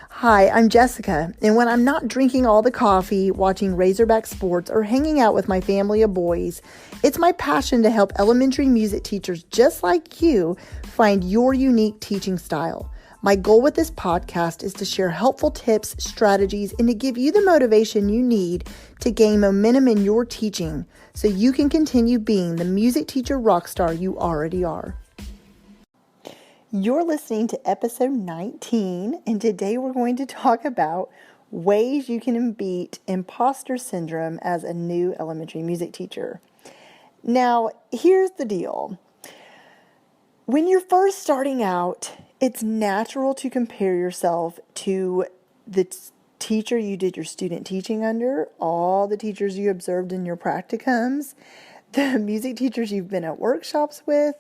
Hi, I'm Jessica, and when I'm not drinking all the coffee, watching Razorback sports, or hanging out with my family of boys, it's my passion to help elementary music teachers just like you find your unique teaching style. My goal with this podcast is to share helpful tips, strategies, and to give you the motivation you need to gain momentum in your teaching so you can continue being the music teacher rock star you already are. You're listening to episode 19, and today we're going to talk about ways you can beat imposter syndrome as a new elementary music teacher. Now, here's the deal. When you're first starting out, it's natural to compare yourself to the teacher you did your student teaching under, all the teachers you observed in your practicums, the music teachers you've been at workshops with,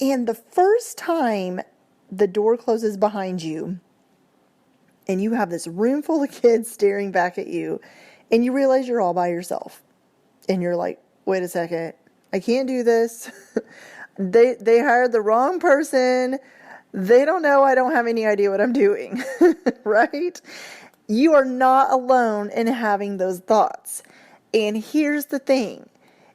and the first time the door closes behind you and you have this room full of kids staring back at you and you realize you're all by yourself and you're like, wait a second, I can't do this. They hired the wrong person. They don't know. I don't have any idea what I'm doing, right? You are not alone in having those thoughts. And here's the thing.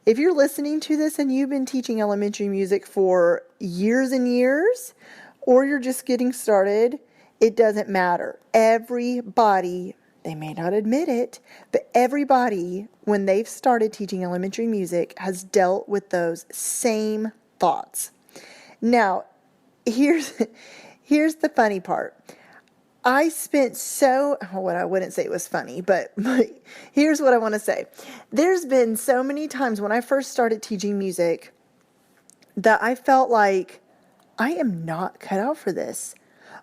If you're listening to this and you've been teaching elementary music for years and years, or you're just getting started, it doesn't matter. Everybody, they may not admit it, but everybody, when they've started teaching elementary music, has dealt with those same thoughts. Now, here's the funny part. I wouldn't say it was funny, but here's what I want to say. There's been so many times when I first started teaching music that I felt like I am not cut out for this.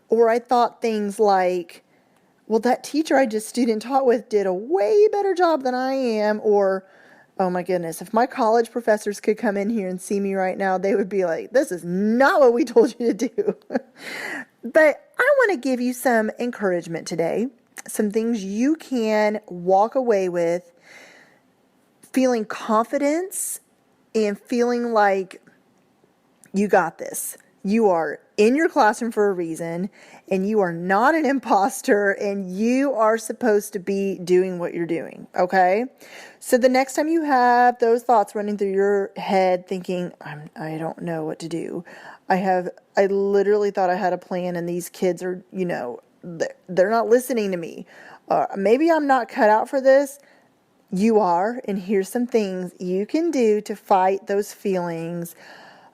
Or I thought things like, well, that teacher I just student taught with did a way better job than I am. Or, oh my goodness, if my college professors could come in here and see me right now, they would be like, this is not what we told you to do. But I want to give you some encouragement today, some things you can walk away with feeling confidence and feeling like you got this. You are in your classroom for a reason, and you are not an imposter, and you are supposed to be doing what you're doing, okay? So the next time you have those thoughts running through your head thinking, I don't know what to do. I literally thought I had a plan, and these kids are, they're not listening to me. Maybe I'm not cut out for this. You are, and here's some things you can do to fight those feelings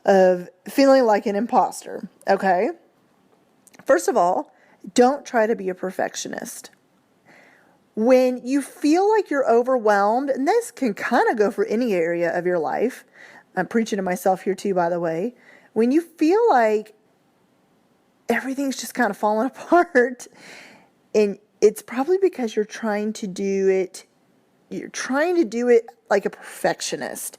of feeling like an imposter, okay? First of all, don't try to be a perfectionist. When you feel like you're overwhelmed, and this can kind of go for any area of your life, I'm preaching to myself here too, by the way. When you feel like everything's just kind of falling apart, and it's probably because you're trying to do it like a perfectionist.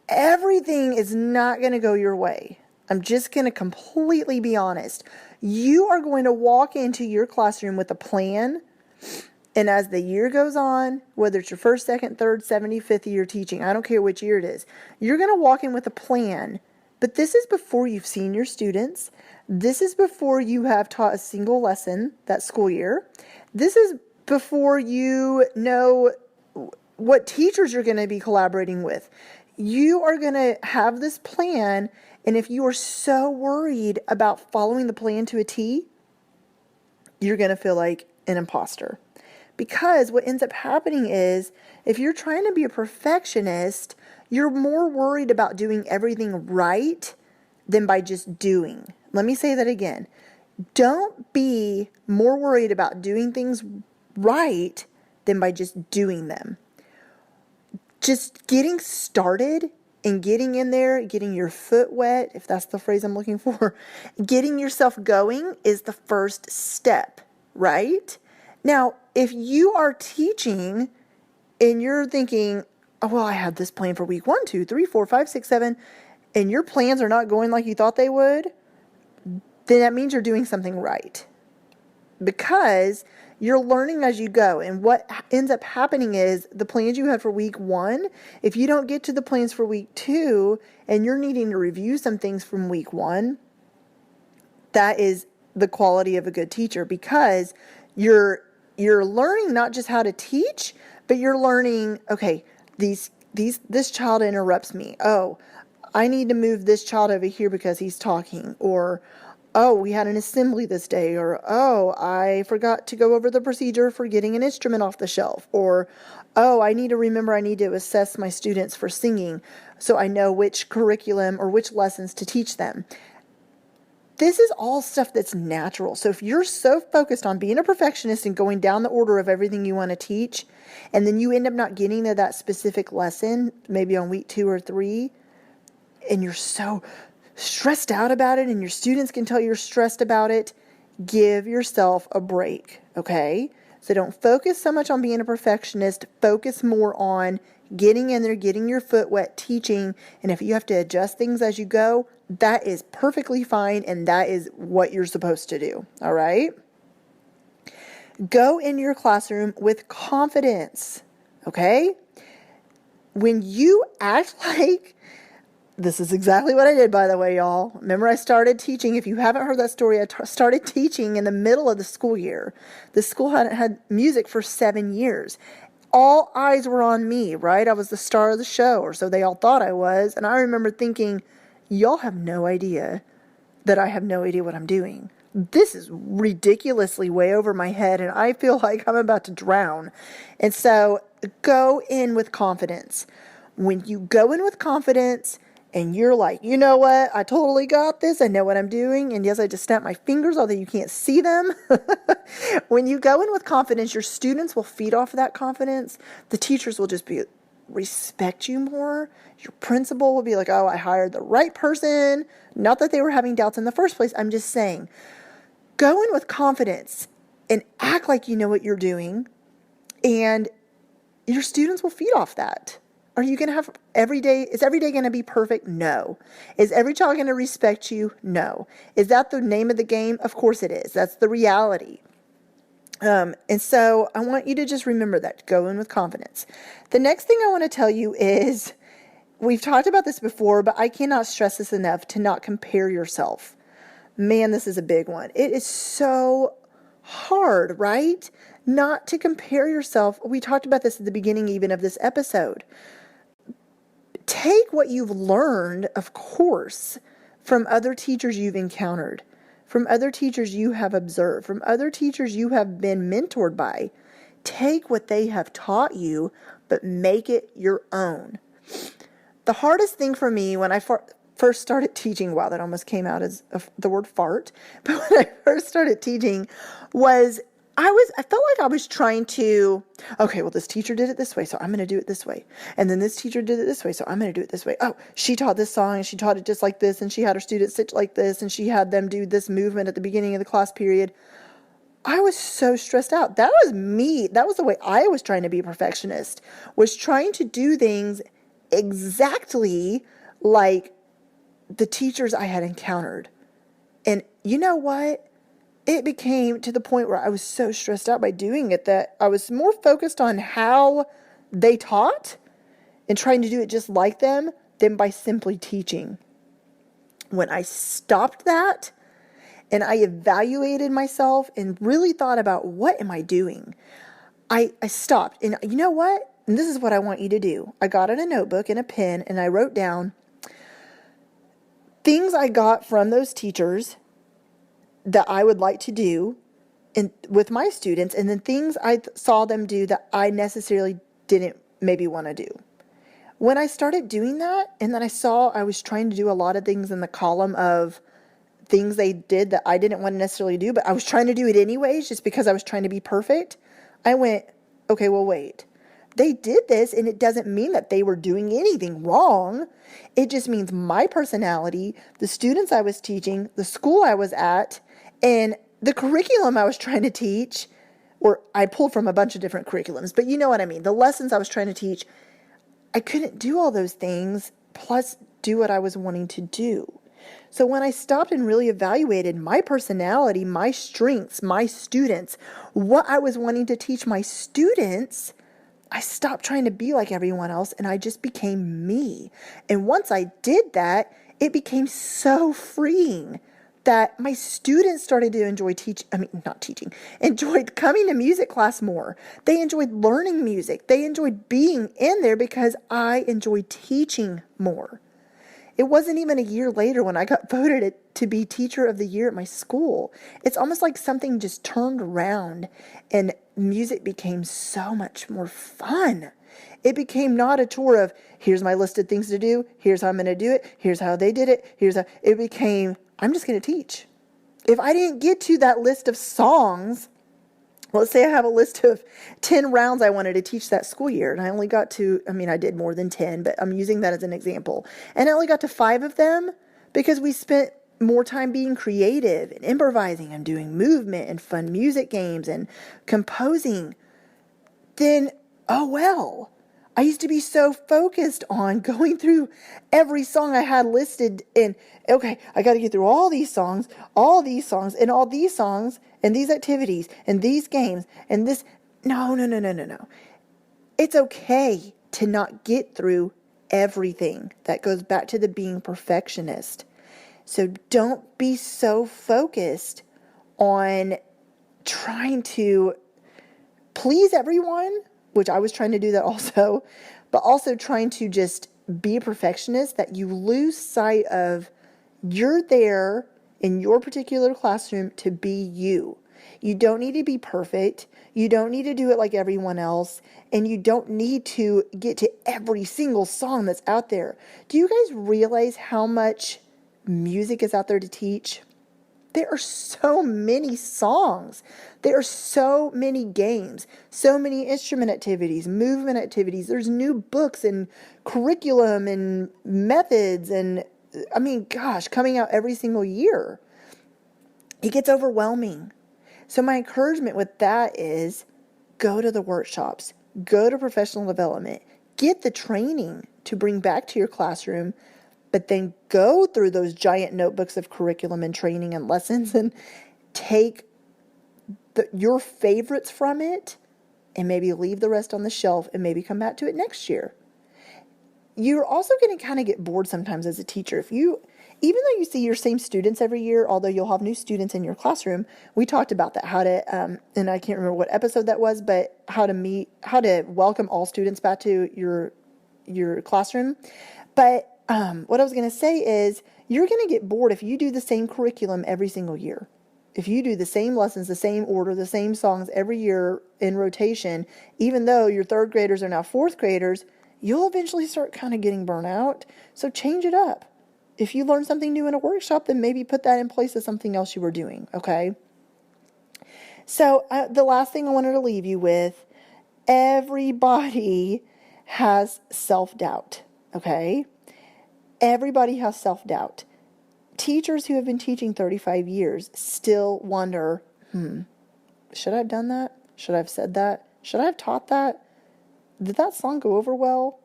Everything is not going to go your way. I'm just going to completely be honest. You are going to walk into your classroom with a plan, and as the year goes on, whether it's your first, second, third, 75th year teaching, I don't care which year it is, you're going to walk in with a plan. But this is before you've seen your students. This is before you have taught a single lesson that school year. This is before you know what teachers you're going to be collaborating with. You are going to have this plan, and if you are so worried about following the plan to a T, you're going to feel like an imposter. Because what ends up happening is, if you're trying to be a perfectionist, you're more worried about doing everything right than by just doing. Let me say that again. Don't be more worried about doing things right than by just doing them. Just getting started and getting in there, getting your foot wet, if that's the phrase I'm looking for, getting yourself going is the first step, right? Now, if you are teaching and you're thinking, oh, well, I had this plan for week 1, 2, 3, 4, 5, 6, 7, and your plans are not going like you thought they would, then that means you're doing something right. Because you're learning as you go. And what ends up happening is the plans you had for week 1, if you don't get to the plans for week 2 and you're needing to review some things from week 1, that is the quality of a good teacher, because you're learning not just how to teach, but you're learning, okay, this child interrupts me. Oh, I need to move this child over here because he's talking. Or, oh, we had an assembly this day. Or, oh, I forgot to go over the procedure for getting an instrument off the shelf. Or, oh, I need to assess my students for singing so I know which curriculum or which lessons to teach them. This is all stuff that's natural. So if you're so focused on being a perfectionist and going down the order of everything you want to teach, and then you end up not getting to that specific lesson, maybe on week 2 or 3, and you're so stressed out about it, and your students can tell you're stressed about it, give yourself a break, okay? So don't focus so much on being a perfectionist. Focus more on getting in there, getting your foot wet, teaching. And if you have to adjust things as you go, that is perfectly fine. And that is what you're supposed to do. All right. Go in your classroom with confidence. Okay. When you act like, this is exactly what I did, by the way, y'all. Remember, I started teaching. If you haven't heard that story, I started teaching in the middle of the school year. The school hadn't had music for 7 years. All eyes were on me, right? I was the star of the show, or so they all thought I was. And I remember thinking, y'all have no idea that I have no idea what I'm doing. This is ridiculously way over my head, and I feel like I'm about to drown. And so go in with confidence. When you go in with confidence, and you're like, you know what? I totally got this. I know what I'm doing. And yes, I just snap my fingers, although you can't see them. When you go in with confidence, your students will feed off of that confidence. The teachers will just respect you more. Your principal will be like, oh, I hired the right person. Not that they were having doubts in the first place. I'm just saying, go in with confidence and act like you know what you're doing. And your students will feed off that. Are you going to have is every day going to be perfect? No. Is every child going to respect you? No. Is that the name of the game? Of course it is. That's the reality. And so I want you to just remember that. Go in with confidence. The next thing I want to tell you is, we've talked about this before, but I cannot stress this enough, to not compare yourself. Man, this is a big one. It is so hard, right? Not to compare yourself. We talked about this at the beginning even of this episode. Take what you've learned, of course, from other teachers you've encountered, from other teachers you have observed, from other teachers you have been mentored by. Take what they have taught you, but make it your own. The hardest thing for me when I first started teaching, wow, that almost came out as the word fart, but when I first started teaching was I felt like I was trying to, okay, well, this teacher did it this way, so I'm going to do it this way. And then this teacher did it this way, so I'm going to do it this way. Oh, she taught this song, and she taught it just like this, and she had her students sit like this, and she had them do this movement at the beginning of the class period. I was so stressed out. That was me. That was the way I was trying to be a perfectionist, was trying to do things exactly like the teachers I had encountered. And you know what? It became to the point where I was so stressed out by doing it that I was more focused on how they taught and trying to do it just like them than by simply teaching. When I stopped that and I evaluated myself and really thought about, what am I doing? I stopped. And you know what? And this is what I want you to do. I got in a notebook and a pen and I wrote down things I got from those teachers that I would like to do with my students, and then things I saw them do that I necessarily didn't maybe want to do. When I started doing that, and then I saw I was trying to do a lot of things in the column of things they did that I didn't want to necessarily do, but I was trying to do it anyways just because I was trying to be perfect, I went, okay, well, wait. They did this, and it doesn't mean that they were doing anything wrong. It just means my personality, the students I was teaching, the school I was at, and the curriculum I was trying to teach, or I pulled from a bunch of different curriculums, but you know what I mean. The lessons I was trying to teach, I couldn't do all those things, plus do what I was wanting to do. So when I stopped and really evaluated my personality, my strengths, my students, what I was wanting to teach my students, I stopped trying to be like everyone else, and I just became me. And once I did that, it became so freeing. that my students started to enjoyed coming to music class more. They enjoyed learning music. They enjoyed being in there because I enjoyed teaching more. It wasn't even a year later when I got voted to be teacher of the year at my school. It's almost like something just turned around and music became so much more fun. It became not a tour of, here's my list of things to do, here's how I'm going to do it, here's how they did it, it became, I'm just going to teach. If I didn't get to that list of songs, let's say I have a list of 10 rounds I wanted to teach that school year, and I only got to, I did more than 10, but I'm using that as an example. And I only got to 5 of them because we spent more time being creative and improvising and doing movement and fun music games and composing. Then, oh well. I used to be so focused on going through every song I had listed and, okay, I got to get through all these songs, and all these songs, and these activities, and these games, and this. No. It's okay to not get through everything. That goes back to the being perfectionist. So don't be so focused on trying to please everyone, which I was trying to do that also, but also trying to just be a perfectionist that you lose sight of you're there in your particular classroom to be you. You don't need to be perfect. You don't need to do it like everyone else. And you don't need to get to every single song that's out there. Do you guys realize how much music is out there to teach? There are so many songs. There are so many games, so many instrument activities, movement activities. There's new books and curriculum and methods and, coming out every single year. It gets overwhelming. So my encouragement with that is go to the workshops, go to professional development, get the training to bring back to your classroom, but then go through those giant notebooks of curriculum and training and lessons and take your favorites from it and maybe leave the rest on the shelf and maybe come back to it next year. You're also going to kind of get bored sometimes as a teacher. Even though you see your same students every year, although you'll have new students in your classroom, we talked about that, how to, and I can't remember what episode that was, but how to welcome all students back to your classroom. But what I was going to say is you're going to get bored if you do the same curriculum every single year. If you do the same lessons, the same order, the same songs every year in rotation, even though your 3rd graders are now 4th graders, you'll eventually start kind of getting burnt out. So change it up. If you learn something new in a workshop, then maybe put that in place of something else you were doing, okay? So the last thing I wanted to leave you with, everybody has self-doubt, okay? Everybody has self-doubt. Teachers who have been teaching 35 years still wonder, should I have done that? Should I have said that? Should I have taught that? Did that song go over well?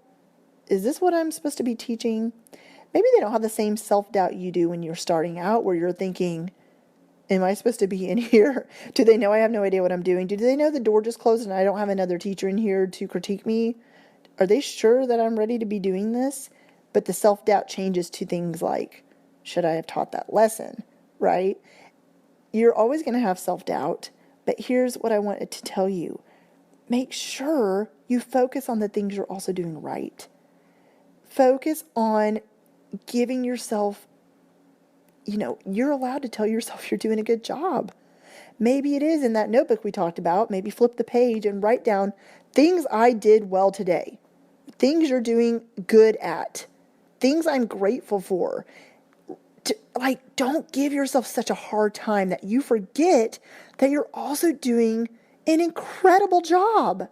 Is this what I'm supposed to be teaching? Maybe they don't have the same self-doubt you do when you're starting out, where you're thinking, am I supposed to be in here? Do they know I have no idea what I'm doing? Do they know the door just closed and I don't have another teacher in here to critique me? Are they sure that I'm ready to be doing this? But the self-doubt changes to things like, should I have taught that lesson, right? You're always going to have self-doubt, but here's what I wanted to tell you. Make sure you focus on the things you're also doing right. Focus on giving yourself, you're allowed to tell yourself you're doing a good job. Maybe it is in that notebook we talked about. Maybe flip the page and write down things I did well today, things you're doing good at, things I'm grateful for. Don't give yourself such a hard time that you forget that you're also doing an incredible job.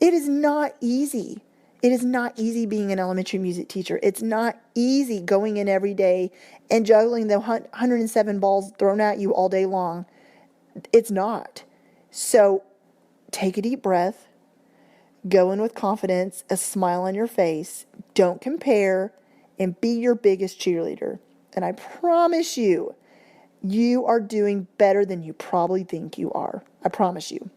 It is not easy. It is not easy being an elementary music teacher. It's not easy going in every day and juggling the 107 balls thrown at you all day long. It's not. So take a deep breath, go in with confidence, a smile on your face, don't compare, and be your biggest cheerleader. And I promise you, you are doing better than you probably think you are. I promise you.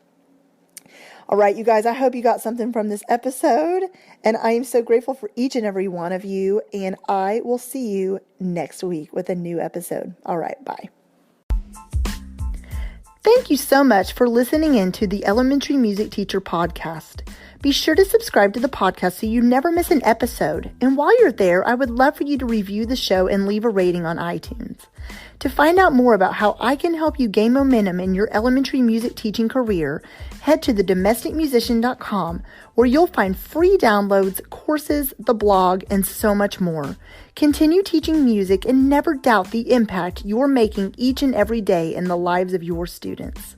All right, you guys, I hope you got something from this episode, and I am so grateful for each and every one of you, and I will see you next week with a new episode. All right, bye. Thank you so much for listening in to the Elementary Music Teacher Podcast. Be sure to subscribe to the podcast so you never miss an episode. And while you're there, I would love for you to review the show and leave a rating on iTunes. To find out more about how I can help you gain momentum in your elementary music teaching career, head to thedomesticmusician.com, where you'll find free downloads, courses, the blog, and so much more. Continue teaching music and never doubt the impact you're making each and every day in the lives of your students.